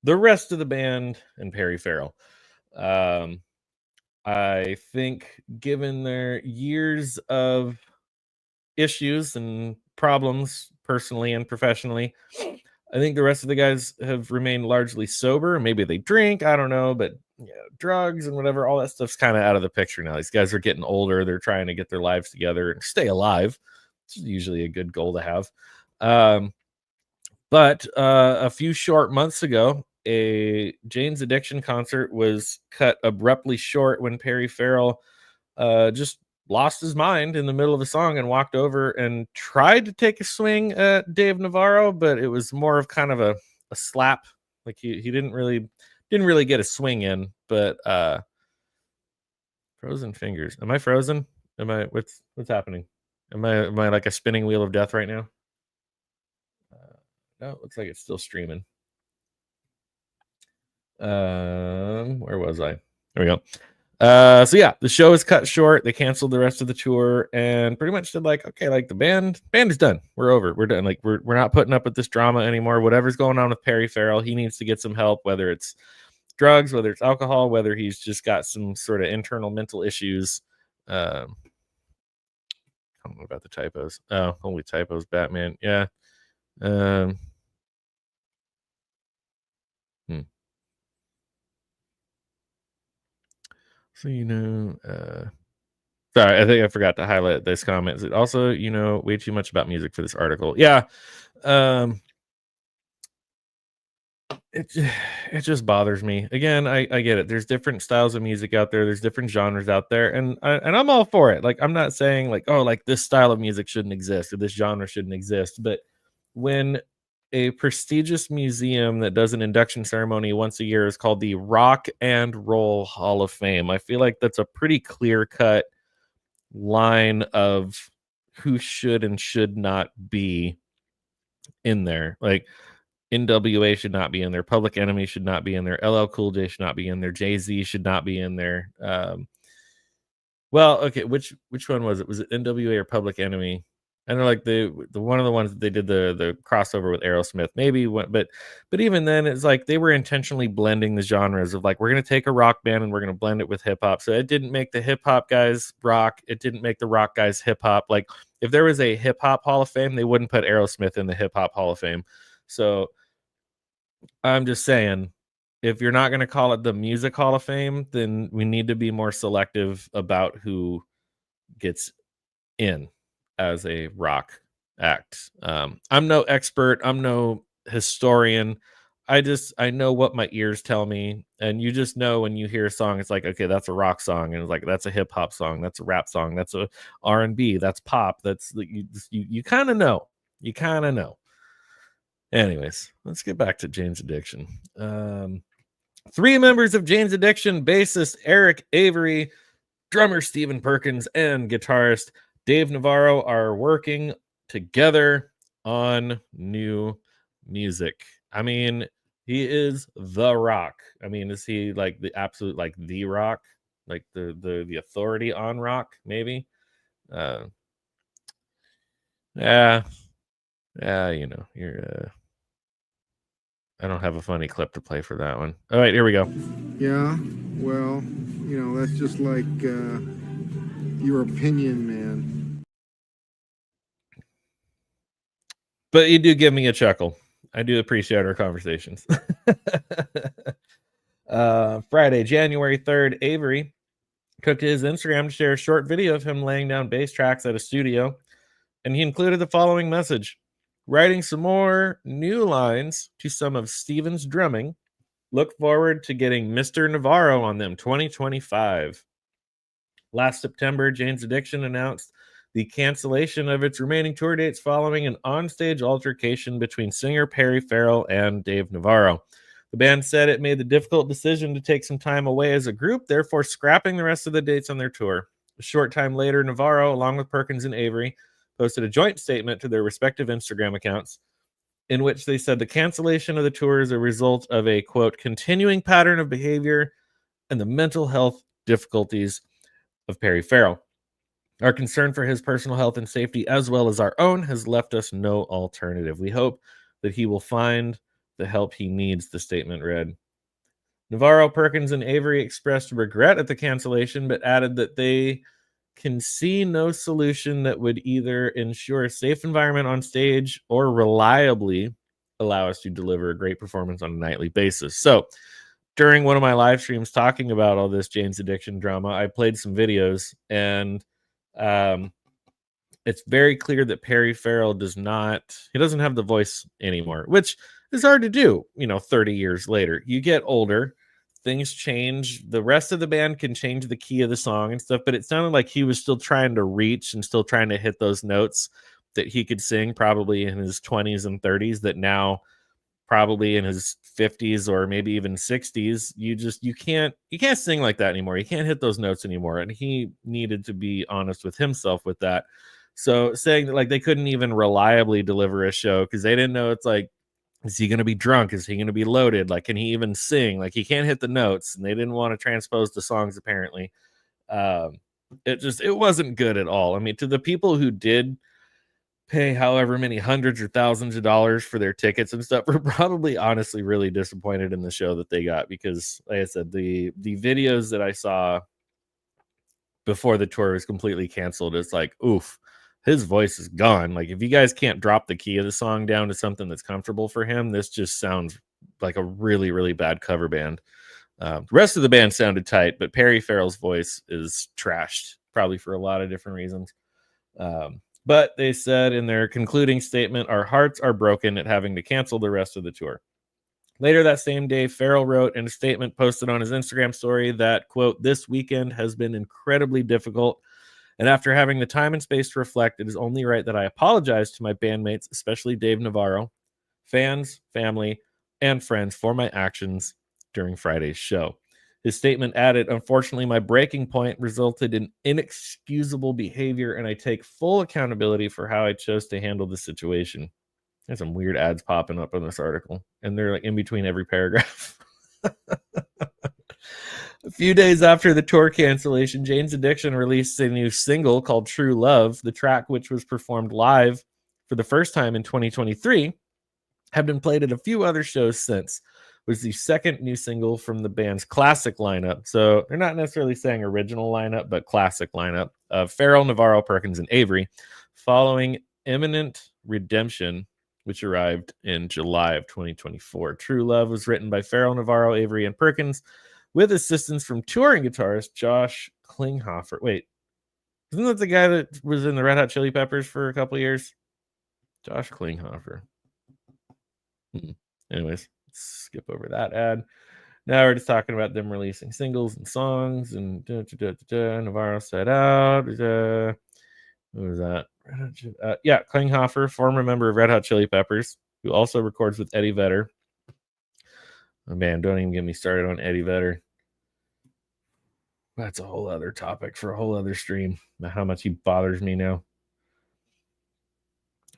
the rest of the band and Perry Farrell. I think given their years of issues and problems personally and professionally, I think the rest of the guys have remained largely sober. Maybe they drink, I don't know, but drugs and whatever, all that stuff's kind of out of the picture now. These guys are getting older. They're trying to get their lives together and stay alive. It's usually a good goal to have. But a few short months ago, a Jane's Addiction concert was cut abruptly short when Perry Farrell just lost his mind in the middle of a song and walked over and tried to take a swing at Dave Navarro, but it was more of kind of a slap. Like he didn't really get a swing in. But frozen fingers. Am I frozen? Am I what's happening? Am I like a spinning wheel of death right now? No, it looks like it's still streaming. Where was I? There we go. So yeah, the show is cut short. They canceled the rest of the tour and pretty much said like, okay, like the band is done. We're over. We're done. Like we're not putting up with this drama anymore. Whatever's going on with Perry Farrell, he needs to get some help, whether it's drugs, whether it's alcohol, whether he's just got some sort of internal mental issues. I don't know about the typos. Oh, holy typos, Batman. Yeah. So, sorry, I think I forgot to highlight this comment. Also, way too much about music for this article. Yeah. It just bothers me. Again, I get it. There's different styles of music out there. There's different genres out there. And I'm all for it. Like, I'm not saying like, oh, like this style of music shouldn't exist or this genre shouldn't exist. But when a prestigious museum that does an induction ceremony once a year is called the Rock and Roll Hall of Fame, I feel like that's a pretty clear-cut line of who should and should not be in there. Like NWA should not be in there, Public Enemy should not be in there, LL Cool J should not be in there, Jay-Z should not be in there. Well, okay, which one was it? Was it NWA or Public Enemy? I know, like the one of the ones that they did the crossover with Aerosmith, maybe, but even then, it's like they were intentionally blending the genres of like, we're gonna take a rock band and we're gonna blend it with hip hop. So it didn't make the hip hop guys rock. It didn't make the rock guys hip hop. Like if there was a hip hop Hall of Fame, they wouldn't put Aerosmith in the hip hop Hall of Fame. So I'm just saying, if you're not gonna call it the Music Hall of Fame, then we need to be more selective about who gets in as a rock act. I'm no expert. I'm no historian. I know what my ears tell me. And you just know when you hear a song, it's like, okay, that's a rock song. And it's like, that's a hip hop song. That's a rap song. That's a R&B. That's pop. That's you kind of know. You kind of know. Anyways, let's get back to Jane's Addiction. 3 members of Jane's Addiction, bassist Eric Avery, drummer Stephen Perkins, and guitarist Dave Navarro are working together on new music. I mean, he is the rock. I mean, is he like the absolute, like the rock, like the authority on rock? Maybe. Yeah. You're. I don't have a funny clip to play for that one. All right, here we go. Yeah, well, that's just like your opinion, man. But you do give me a chuckle. I do appreciate our conversations. Friday, January 3rd, Avery took to his Instagram to share a short video of him laying down bass tracks at a studio, and he included the following message: writing some more new lines to some of Steven's drumming. Look forward to getting Mr. Navarro on them 2025. Last September, Jane's Addiction announced the cancellation of its remaining tour dates following an onstage altercation between singer Perry Farrell and Dave Navarro. The band said it made the difficult decision to take some time away as a group, therefore scrapping the rest of the dates on their tour. A short time later, Navarro, along with Perkins and Avery, posted a joint statement to their respective Instagram accounts in which they said the cancellation of the tour is a result of a, quote, continuing pattern of behavior and the mental health difficulties of Perry Farrell. Our concern for his personal health and safety, as well as our own, has left us no alternative. We hope that he will find the help he needs, the statement read. Navarro, Perkins, and Avery expressed regret at the cancellation, but added that they can see no solution that would either ensure a safe environment on stage or reliably allow us to deliver a great performance on a nightly basis. So during one of my live streams talking about all this Jane's Addiction drama, I played some videos, and it's very clear that Perry Farrell doesn't have the voice anymore, which is hard to do, 30 years later. You get older, things change. The rest of the band can change the key of the song and stuff, but it sounded like he was still trying to reach and still trying to hit those notes that he could sing probably in his 20s and 30s, that now probably in his 50s or maybe even 60s, you can't sing like that anymore. You can't hit those notes anymore. And he needed to be honest with himself with that. So saying that like they couldn't even reliably deliver a show because they didn't know, it's like, is he going to be drunk? Is he going to be loaded? Like, can he even sing? Like, he can't hit the notes, and they didn't want to transpose the songs apparently. It wasn't good at all. I mean, to the people who did pay however many hundreds or thousands of dollars for their tickets and stuff, were probably honestly really disappointed in the show that they got, because like I said, the videos that I saw before the tour was completely canceled. It's like, oof, his voice is gone. Like, if you guys can't drop the key of the song down to something that's comfortable for him, this just sounds like a really, really bad cover band. The rest of the band sounded tight, but Perry Farrell's voice is trashed, probably for a lot of different reasons. But they said in their concluding statement, our hearts are broken at having to cancel the rest of the tour. Later that same day, Farrell wrote in a statement posted on his Instagram story that, quote, this weekend has been incredibly difficult. And after having the time and space to reflect, it is only right that I apologize to my bandmates, especially Dave Navarro, fans, family, and friends for my actions during Friday's show. His statement added, unfortunately, my breaking point resulted in inexcusable behavior, and I take full accountability for how I chose to handle the situation. There's some weird ads popping up on this article, and they're like in between every paragraph. A few days after the tour cancellation, Jane's Addiction released a new single called True Love. The track, which was performed live for the first time in 2023, had been played at a few other shows since. It was the second new single from the band's classic lineup. So they're not necessarily saying original lineup, but classic lineup of Farrell, Navarro, Perkins, and Avery, following Imminent Redemption, which arrived in July of 2024. True Love was written by Farrell, Navarro, Avery, and Perkins, with assistance from touring guitarist Josh Klinghoffer. Wait, isn't that the guy that was in the Red Hot Chili Peppers for a couple of years? Josh Klinghoffer. Anyways, let's skip over that ad. Now we're just talking about them releasing singles and songs. And Navarro set out. What was that? Klinghoffer, former member of Red Hot Chili Peppers, who also records with Eddie Vedder. Oh, man, don't even get me started on Eddie Vedder. That's a whole other topic for a whole other stream. How much he bothers me now.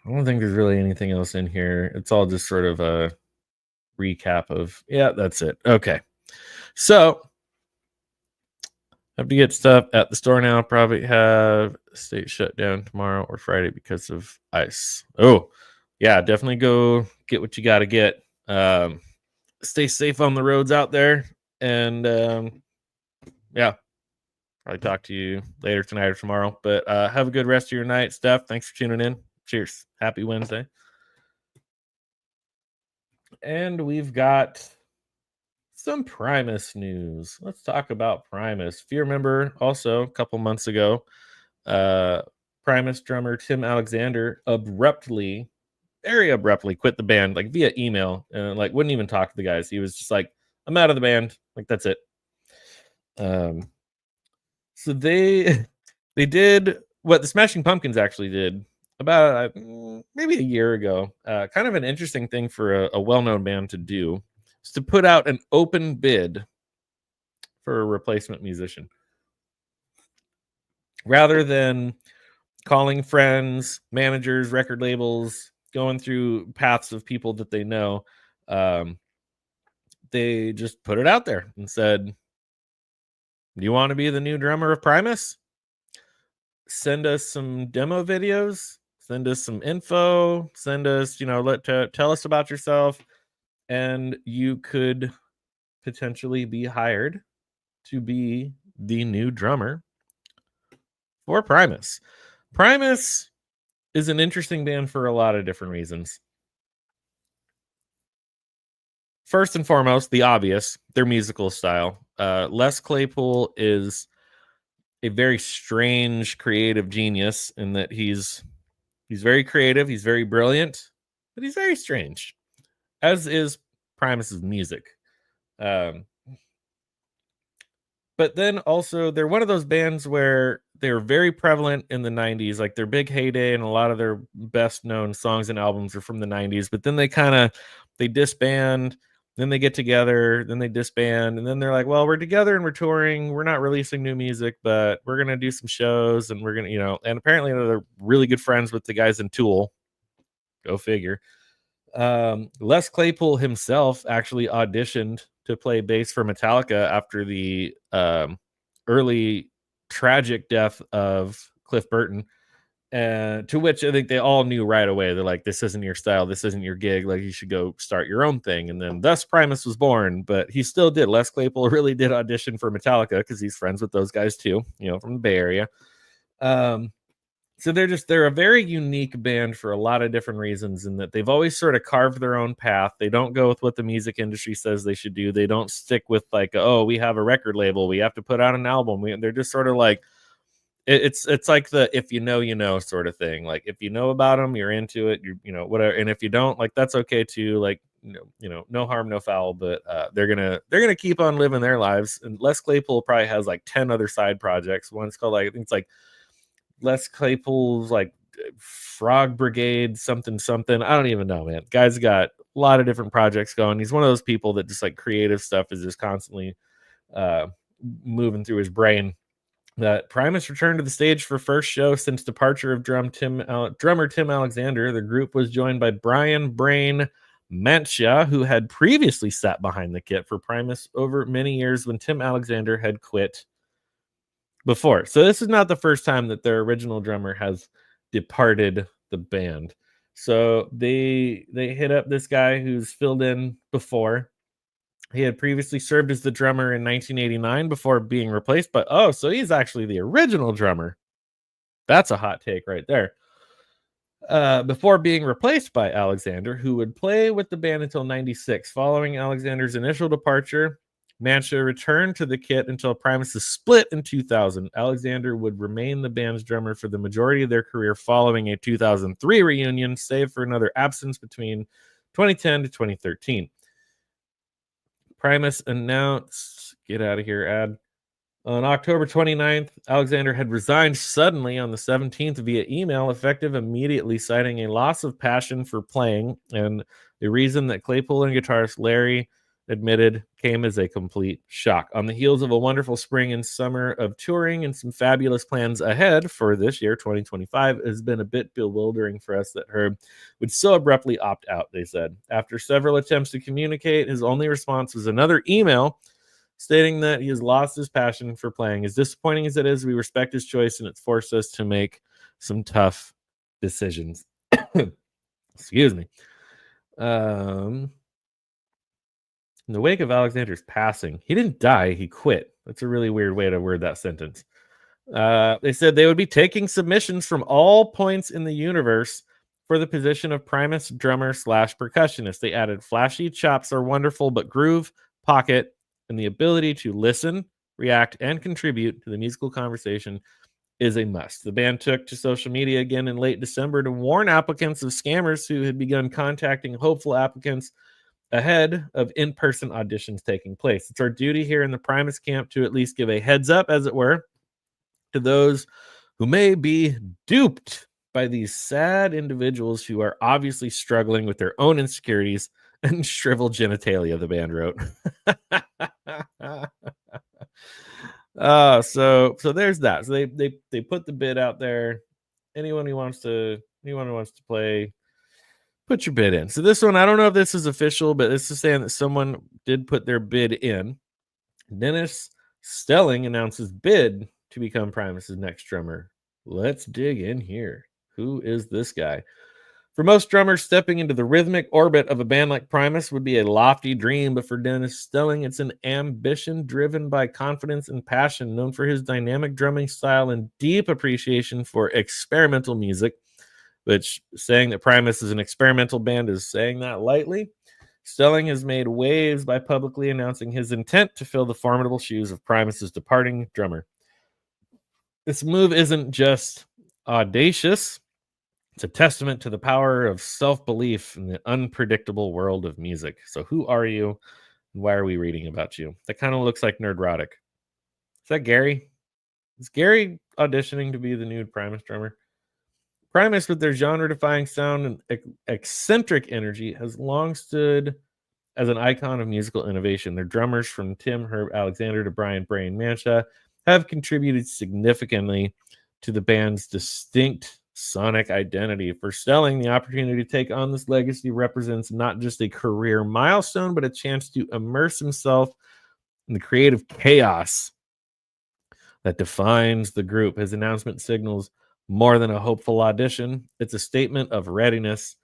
I don't think there's really anything else in here. It's all just sort of a recap of, that's it. Okay. So, have to get stuff at the store now. Probably have state shut down tomorrow or Friday because of ice. Oh, yeah, definitely go get what you got to get. Stay safe on the roads out there. And, probably talk to you later tonight or tomorrow. But have a good rest of your night, Steph. Thanks for tuning in. Cheers. Happy Wednesday. And we've got some Primus news. Let's talk about Primus. If you remember, also a couple months ago, Primus drummer Tim Alexander very abruptly quit the band, like via email, and like wouldn't even talk to the guys. He was just like, I'm out of the band. Like, that's it. So they did what the Smashing Pumpkins actually did about maybe a year ago. Kind of an interesting thing for a well-known band to do, is to put out an open bid for a replacement musician. Rather than calling friends, managers, record labels, going through paths of people that they know, they just put it out there and said, do you want to be the new drummer of Primus? Send us some demo videos, send us some info, send us, tell us about yourself, and you could potentially be hired to be the new drummer for Primus. Primus is an interesting band for a lot of different reasons. First and foremost, the obvious, their musical style. Les Claypool is a very strange creative genius in that he's very creative, he's very brilliant, but he's very strange, as is Primus's music. But then also they're one of those bands where they're very prevalent in the 90s, like their big heyday, and a lot of their best known songs and albums are from the 90s, but then they disband, then they get together, then they disband, and then they're like, well, we're together and we're touring, we're not releasing new music, but we're going to do some shows, and we're going to, and apparently they're really good friends with the guys in Tool. Go figure. Les Claypool himself actually auditioned to play bass for Metallica after the early tragic death of Cliff Burton, to which I think they all knew right away. They're like, this isn't your style, this isn't your gig, like you should go start your own thing. And then thus Primus was born. But he still did. Les Claypool really did audition for Metallica because he's friends with those guys too, from the Bay Area. So they're a very unique band for a lot of different reasons, in that they've always sort of carved their own path. They don't go with what the music industry says they should do. They don't stick with like, oh, we have a record label, we have to put out an album. They're just sort of like, it's like the if you know sort of thing. Like if you know about them, you're into it, whatever. And if you don't, like that's okay too. Like no harm, no foul. But they're gonna keep on living their lives. And Les Claypool probably has like 10 other side projects. One's called I think it's like Les Claypool's like Frog Brigade something. I don't even know, man. Guy's got a lot of different projects going. He's one of those people that just like creative stuff is just constantly moving through his brain. That Primus returned to the stage for first show since departure of drummer Tim Alexander. The group was joined by Brian Brain Mantia, who had previously sat behind the kit for Primus over many years when Tim Alexander had quit before. So this is not the first time that their original drummer has departed the band. So they hit up this guy who's filled in before. He had previously served as the drummer in 1989 before being replaced by, so he's actually the original drummer. That's a hot take right there. Before being replaced by Alexander, who would play with the band until 96. Following Alexander's initial departure, Mantia returned to the kit until Primus' split in 2000. Alexander would remain the band's drummer for the majority of their career following a 2003 reunion, save for another absence between 2010 to 2013. Primus announced, get out of here, ad. On October 29th, Alexander had resigned suddenly on the 17th via email, effective immediately, citing a loss of passion for playing, and the reason that Claypool and guitarist Larry admitted came as a complete shock. On the heels of a wonderful spring and summer of touring and some fabulous plans ahead for this year, 2025, has been a bit bewildering for us that Herb would so abruptly opt out, they said. After several attempts to communicate, his only response was another email stating that he has lost his passion for playing. As disappointing as it is, we respect his choice, and it's forced us to make some tough decisions. Excuse me. In the wake of Alexander's passing, he didn't die, he quit. That's a really weird way to word that sentence. They said they would be taking submissions from all points in the universe for the position of Primus drummer / percussionist. They added flashy chops are wonderful, but groove, pocket, and the ability to listen, react, and contribute to the musical conversation is a must. The band took to social media again in late December to warn applicants of scammers who had begun contacting hopeful applicants ahead of in-person auditions taking place. It's our duty here in the Primus camp to at least give a heads up, as it were, to those who may be duped by these sad individuals who are obviously struggling with their own insecurities and shriveled genitalia, the band wrote. So there's that. So they put the bid out there. Anyone who wants to play, put your bid in. So this one, I don't know if this is official, but this is saying that someone did put their bid in. Dennis Stelling announces bid to become Primus's next drummer. Let's dig in here. Who is this guy? For most drummers, stepping into the rhythmic orbit of a band like Primus would be a lofty dream, but for Dennis Stelling, it's an ambition driven by confidence and passion. Known for his dynamic drumming style and deep appreciation for experimental music, which saying that Primus is an experimental band is saying that lightly. Stelling has made waves by publicly announcing his intent to fill the formidable shoes of Primus's departing drummer. This move isn't just audacious, it's a testament to the power of self-belief in the unpredictable world of music. So who are you, and why are we reading about you? That kind of looks like Nerdrotic. Is that Gary? Is Gary auditioning to be the new Primus drummer? Primus, with their genre-defying sound and eccentric energy, has long stood as an icon of musical innovation. Their drummers, from Tim Herb Alexander to Brian Brain Mancha, have contributed significantly to the band's distinct sonic identity. For Stelling, the opportunity to take on this legacy represents not just a career milestone, but a chance to immerse himself in the creative chaos that defines the group. His announcement signals more than a hopeful audition. It's a statement of readiness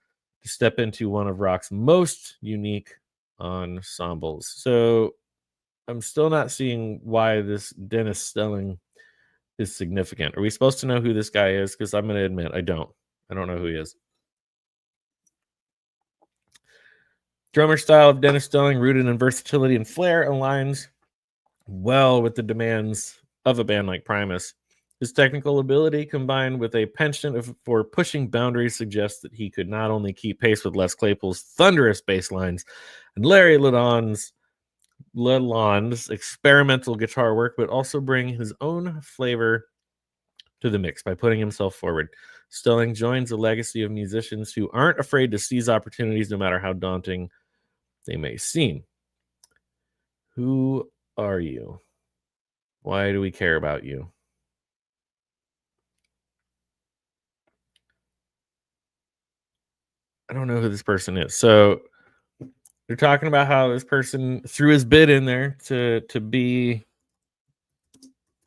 to step into one of rock's most unique ensembles. So I'm still not seeing why this Dennis Stelling is significant. Are we supposed to know who this guy is? Because I'm going to admit I don't know who he is. Drummer style of Dennis Stelling, rooted in versatility and flair, aligns well with the demands of a band like Primus. His technical ability, combined with a penchant for pushing boundaries, suggests that he could not only keep pace with Les Claypool's thunderous bass lines and Larry Lalonde's experimental guitar work, but also bring his own flavor to the mix by putting himself forward. Stelling joins a legacy of musicians who aren't afraid to seize opportunities, no matter how daunting they may seem. Who are you? Why do we care about you? I don't know who this person is. So they're talking about how this person threw his bid in there to be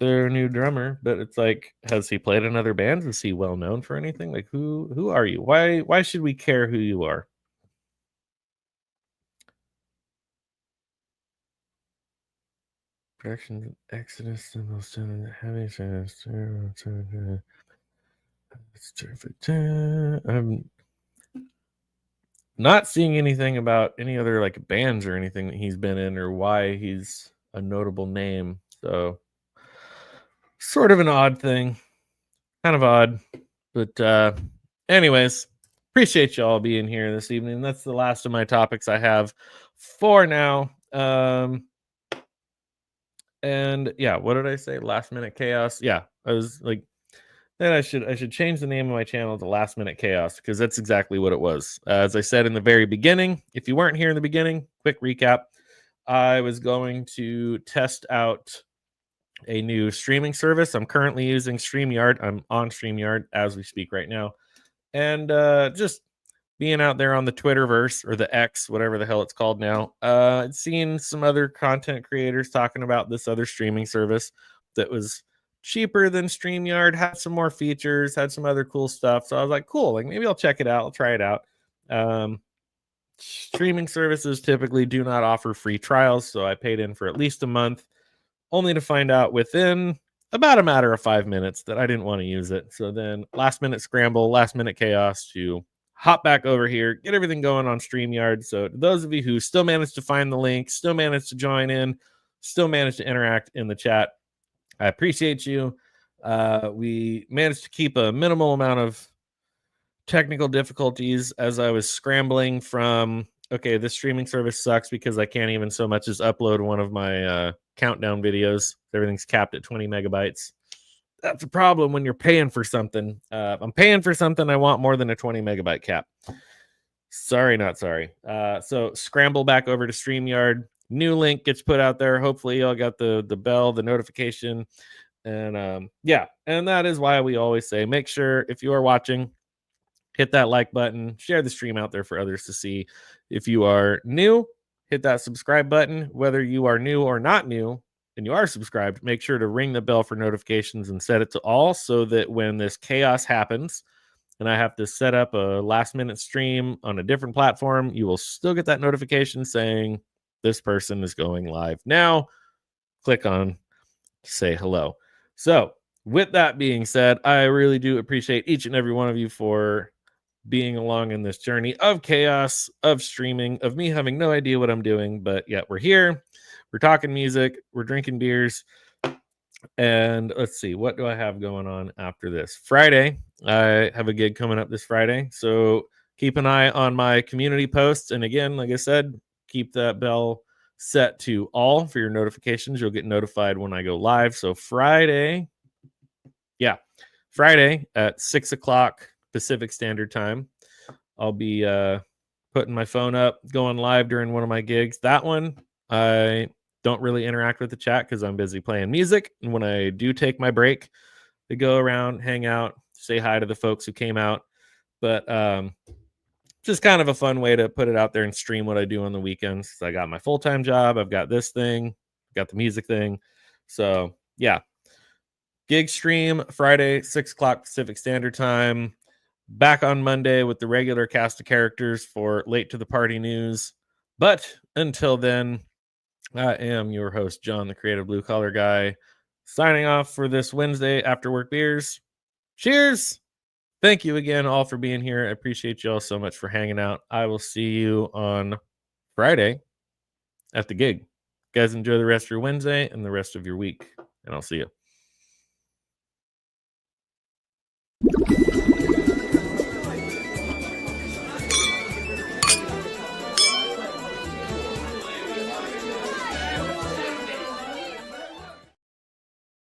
their new drummer, but it's like, has he played in other bands? Is he well known for anything? Like, who are you? Why should we care who you are? Productions, Exodus, the most heavy. It's terrific. I'm not seeing anything about any other like bands or anything that he's been in or why he's a notable name. So sort of an odd thing. Kind of odd. But anyways, appreciate y'all being here this evening. That's the last of my topics I have for now. And yeah, what did I say? Last Minute Chaos. Yeah, I was like, then I should change the name of my channel to Last Minute Chaos, because that's exactly what it was. As I said in the very beginning, if you weren't here in the beginning, quick recap. I was going to test out a new streaming service. I'm currently using StreamYard. I'm on StreamYard as we speak right now. And just being out there on the Twitterverse, or the X, whatever the hell it's called now, I'd seen some other content creators talking about this other streaming service that was cheaper than StreamYard, had some more features, had some other cool stuff. So I was like, cool, like maybe I'll check it out. I'll try it out. Streaming services typically do not offer free trials, so I paid in for at least a month, only to find out within about a matter of 5 minutes that I didn't want to use it. So then last minute scramble, last minute chaos to hop back over here, get everything going on StreamYard. So to those of you who still managed to find the link, still managed to join in, still managed to interact in the chat, I appreciate you. We managed to keep a minimal amount of technical difficulties as I was scrambling from, okay, this streaming service sucks because I can't even so much as upload one of my countdown videos. Everything's capped at 20 megabytes. That's a problem when you're paying for something. I'm paying for something, I want more than a 20 megabyte cap. Sorry, not sorry. So scramble back over to StreamYard. New link gets put out there. Hopefully y'all got the bell, the notification. And yeah, and that is why we always say, make sure if you are watching, hit that like button, share the stream out there for others to see. If you are new, hit that subscribe button. Whether you are new or not new and you are subscribed, make sure to ring the bell for notifications and set it to all, so that when this chaos happens, and I have to set up a last minute stream on a different platform, you will still get that notification saying this person is going live now. Click on say hello. So, with that being said, I really do appreciate each and every one of you for being along in this journey of chaos, of streaming, of me having no idea what I'm doing, but yet we're here. We're talking music, we're drinking beers. And let's see, what do I have going on after this? Friday, I have a gig coming up this Friday. So keep an eye on my community posts. And again, like I said, keep that bell set to all for your notifications. You'll get notified when I go live. So Friday at 6 o'clock Pacific Standard Time, I'll be putting my phone up, going live during one of my gigs. That one, I don't really interact with the chat because I'm busy playing music. And when I do take my break, to go around, hang out, say hi to the folks who came out. But just kind of a fun way to put it out there and stream what I do on the weekends. I got my full-time job. I've got this thing, got the music thing. So yeah, gig stream Friday, 6 o'clock Pacific Standard Time. Back on Monday with the regular cast of characters for Late to the Party news. But until then, I am your host, John, the creative blue collar guy, signing off for this Wednesday after work beers. Cheers. Thank you again all for being here. I appreciate you all so much for hanging out. I will see you on Friday at the gig. Guys, enjoy the rest of your Wednesday and the rest of your week, and I'll see you.